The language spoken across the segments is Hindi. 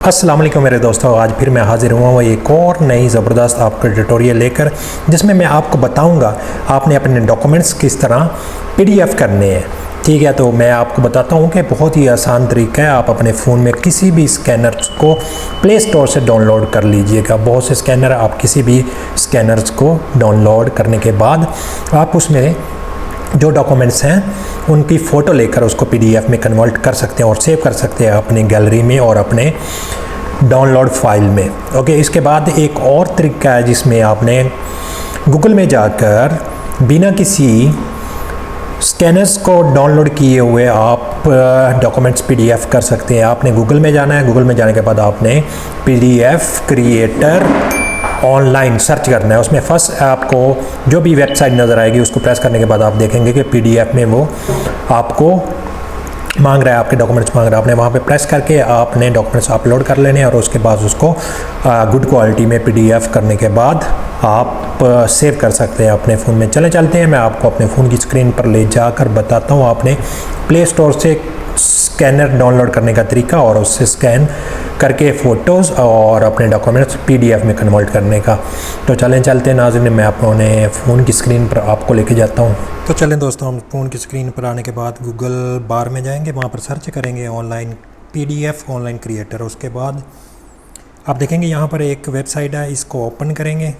अस्सलाम वालेकुम मेरे दोस्तों, आज फिर मैं हाज़िर हुआ हूँ एक और नई ज़बरदस्त आपका ट्यूटोरियल लेकर, जिसमें मैं आपको बताऊँगा आपने अपने डॉक्यूमेंट्स किस तरह पीडीएफ करने हैं। ठीक है, तो मैं आपको बताता हूँ कि बहुत ही आसान तरीका है। आप अपने फ़ोन में किसी भी स्कैनर्स को प्ले स्टोर से डाउनलोड कर लीजिएगा। बहुत से स्कैनर, आप किसी भी स्कैनर्स को डाउनलोड करने के बाद आप उसमें जो डॉक्यूमेंट्स हैं उनकी फ़ोटो लेकर उसको पीडीएफ में कन्वर्ट कर सकते हैं और सेव कर सकते हैं अपनी गैलरी में और अपने डाउनलोड फाइल में। ओके, इसके बाद एक और तरीका है जिसमें आपने गूगल में जाकर बिना किसी स्कैनर्स को डाउनलोड किए हुए आप डॉक्यूमेंट्स पीडीएफ कर सकते हैं। आपने गूगल में जाना है, गूगल में जाने के बाद आपने पीडीएफ क्रिएटर ऑनलाइन सर्च करना है। उसमें फर्स्ट आपको जो भी वेबसाइट नज़र आएगी उसको प्रेस करने के बाद आप देखेंगे कि पीडीएफ में वो आपको मांग रहा है, आपके डॉक्यूमेंट्स मांग रहा है। आपने वहाँ पे प्रेस करके आपने डॉक्यूमेंट्स अपलोड कर लेने हैं और उसके बाद उसको गुड क्वालिटी में पीडीएफ करने के बाद आप सेव कर सकते हैं अपने फ़ोन में। चलते हैं, मैं आपको अपने फ़ोन की स्क्रीन पर ले जाकर बताता हूँ आपने प्ले स्टोर से स्कैनर डाउनलोड करने का तरीका और उससे स्कैन करके फ़ोटोज़ और अपने डॉक्यूमेंट्स पीडीएफ में कन्वर्ट करने का। तो चलते हैं नाज़रीन, मैं अपने फ़ोन की स्क्रीन पर आपको लेके जाता हूँ। तो चलें दोस्तों, हम फ़ोन की स्क्रीन पर आने के बाद गूगल बार में जाएंगे, वहाँ पर सर्च करेंगे ऑनलाइन पीडीएफ ऑनलाइन क्रिएटर। उसके बाद आप देखेंगे यहाँ पर एक वेबसाइट है, इसको ओपन करेंगे।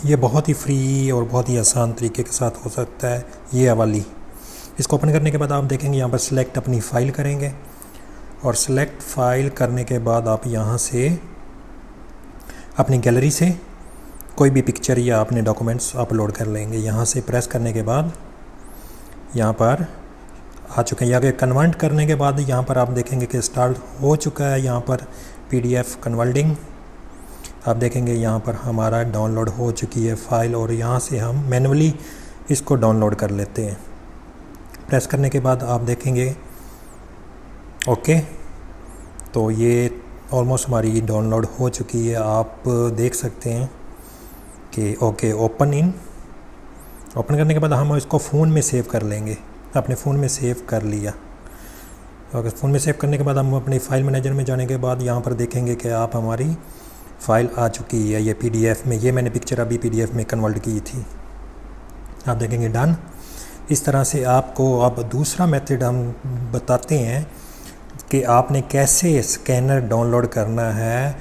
ये बहुत ही फ्री और बहुत ही आसान तरीके के साथ हो सकता है ये वाली। इसको ओपन करने के बाद आप देखेंगे यहाँ पर सिलेक्ट अपनी फ़ाइल करेंगे और सिलेक्ट फ़ाइल करने के बाद आप यहाँ से अपनी गैलरी से कोई भी पिक्चर या अपने डॉक्यूमेंट्स अपलोड कर लेंगे। यहाँ से प्रेस करने के बाद यहाँ पर आ चुके हैं। यहाँ कन्वर्ट करने के बाद यहाँ पर आप देखेंगे कि स्टार्ट हो चुका है यहाँ पर पीडीएफ कन्वर्टिंग। आप देखेंगे यहाँ पर हमारा डाउनलोड हो चुकी है फ़ाइल और यहाँ से हम मैन्युअली इसको डाउनलोड कर लेते हैं। प्रेस करने के बाद आप देखेंगे ओके, तो ये ऑलमोस्ट हमारी डाउनलोड हो चुकी है। आप देख सकते हैं कि ओके ओपन करने के बाद हम इसको फ़ोन में सेव कर लेंगे। अपने फ़ोन में सेव कर लिया। ओके, फ़ोन में सेव करने के बाद हम अपनी फ़ाइल मैनेजर में जाने के बाद यहाँ पर देखेंगे कि आप हमारी फ़ाइल आ चुकी है ये पीडीएफ में। ये मैंने पिक्चर अभी पीडीएफ में कन्वर्ट की थी। आप देखेंगे डन। इस तरह से आपको अब दूसरा मेथड हम बताते हैं कि आपने कैसे स्कैनर डाउनलोड करना है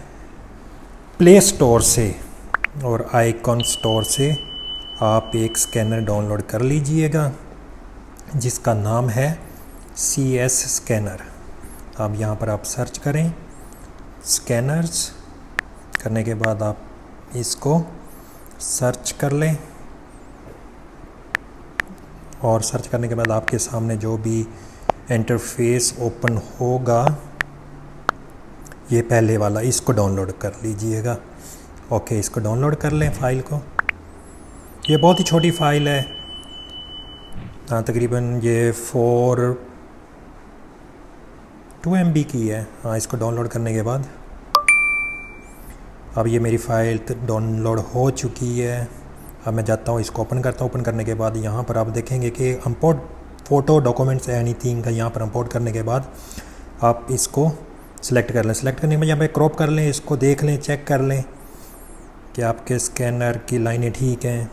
प्ले स्टोर से और आइकॉन स्टोर से। आप एक स्कैनर डाउनलोड कर लीजिएगा जिसका नाम है CS स्कैनर। अब यहाँ पर आप सर्च करें स्कैनर्स, करने के बाद आप इसको सर्च कर लें और सर्च करने के बाद आपके सामने जो भी इंटरफेस ओपन होगा ये पहले वाला, इसको डाउनलोड कर लीजिएगा। ओके, इसको डाउनलोड कर लें फ़ाइल को। ये बहुत ही छोटी फ़ाइल है, हाँ तकरीबन ये 2 MB की है। हाँ, इसको डाउनलोड करने के बाद अब ये मेरी फ़ाइल डाउनलोड हो चुकी है। अब मैं जाता हूँ, इसको ओपन करता हूँ। ओपन करने के बाद यहाँ पर आप देखेंगे कि इंपोर्ट फ़ोटो डॉक्यूमेंट्स एनीथिंग का यहाँ पर इंपोर्ट करने के बाद आप इसको सिलेक्ट कर लें। सिलेक्ट करने के बाद यहाँ पे क्रॉप कर लें, इसको देख लें, चेक कर लें कि आपके स्कैनर की लाइनें ठीक हैं।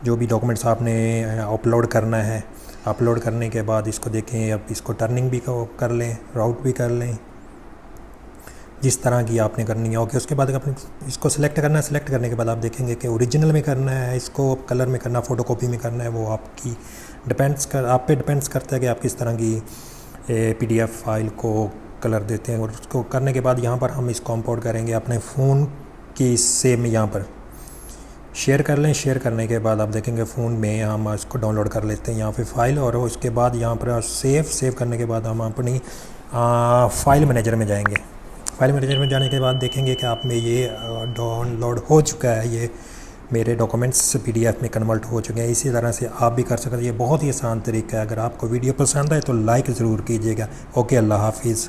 जो भी डॉक्यूमेंट्स आपने अपलोड करना है, अपलोड करने के बाद इसको देखें। अब इसको टर्निंग भी कर लें, राउट भी कर लें, जिस तरह की आपने करनी है। ओके, उसके बाद आपने इसको सिलेक्ट करना है। सिलेक्ट करने के बाद आप देखेंगे कि ओरिजिनल में करना है, इसको कलर में करना, फ़ोटोकॉपी में करना है, वो आपकी आप पे डिपेंड्स करता है कि आप किस तरह की पीडीएफ फाइल को कलर देते हैं। और उसको करने के बाद यहाँ पर हम इसको इंपोर्ट करेंगे अपने फ़ोन की से में यहाँ पर शेयर कर लें। शेयर करने के बाद आप देखेंगे फ़ोन में हम इसको डाउनलोड कर लेते हैं यहाँ पे फ़ाइल। और उसके बाद यहाँ पर सेव करने के बाद हम अपनी फ़ाइल मैनेजर में जाएंगे। फ़ाइल मैनेजर में जाने के बाद देखेंगे कि आप में ये डाउनलोड हो चुका है, ये मेरे डॉक्यूमेंट्स पीडीएफ में कन्वर्ट हो चुके हैं। इसी तरह से आप भी कर सकते हैं। ये बहुत ही आसान तरीका है। अगर आपको वीडियो पसंद आए तो लाइक ज़रूर कीजिएगा। ओके, अल्लाह हाफिज़।